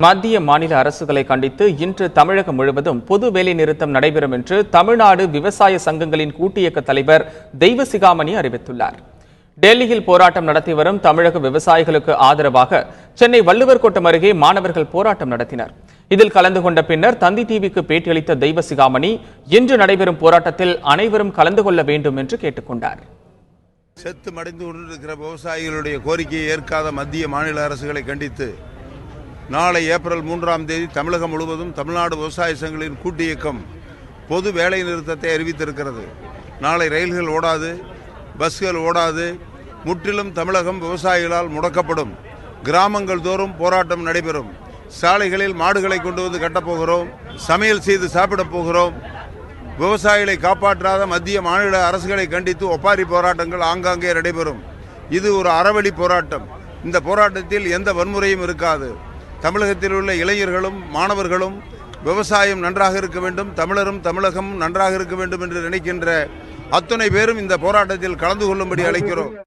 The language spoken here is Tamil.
மத்திய மாநில அரசுகளை கண்டித்து இன்று தமிழகம் முழுவதும் பொது வேலை நிறுத்தம் நடைபெறும் என்று தமிழ்நாடு விவசாய சங்கங்களின் கூட்டியக்க தலைவர் தெய்வசிகாமணி அறிவித்துள்ளார். டெல்லியில் போராட்டம் நடத்தி வரும் தமிழக விவசாயிகளுக்கு ஆதரவாக சென்னை வள்ளுவர் கோட்டம் அருகே மாணவர்கள் போராட்டம் நடத்தினர். இதில் கலந்து கொண்ட பின்னர் தந்தி டிவிக்கு பேட்டியளித்த தெய்வசிகாமணி இன்று நடைபெறும் போராட்டத்தில் அனைவரும் கலந்து கொள்ள வேண்டும் என்று கேட்டுக்கொண்டார். செத்து மடிந்து கொண்டிருக்கிற விவசாயிகளுடைய கோரிக்கையை ஏற்காத மத்திய மாநில அரசுகளை கண்டித்து நாளை ஏப்ரல் 3ஆம் தேதி தமிழகம் முழுவதும் தமிழ்நாடு விவசாய சங்கங்களின் கூட்டு இயக்கம் பொது வேலை நிறுத்தத்தை அறிவித்திருக்கிறது. நாளை ரயில்கள் ஓடாது, பஸ்கள் ஓடாது, முற்றிலும் தமிழகம் விவசாயிகளால் முடக்கப்படும். கிராமங்கள் தோறும் போராட்டம் நடைபெறும். சாலைகளில் மாடுகளை கொண்டு வந்து கட்டப்போகிறோம், சமையல் செய்து சாப்பிடப் போகிறோம். விவசாயிகளை காப்பாற்றாத மத்திய மாநில அரசுகளை கண்டித்து ஒப்பாரி போராட்டங்கள் ஆங்காங்கே நடைபெறும். இது ஒரு அறவழி போராட்டம். இந்த போராட்டத்தில் எந்த வன்முறையும் இருக்காது. தமிழகத்தில் உள்ள இளைஞர்களும் மாணவர்களும் விவசாயம் நன்றாக இருக்க வேண்டும், தமிழகம் நன்றாக இருக்க வேண்டும் என்று நினைக்கின்ற அத்தனை பேரும் இந்த போராட்டத்தில் கலந்து கொள்ளும்படி அழைக்கிறோம்.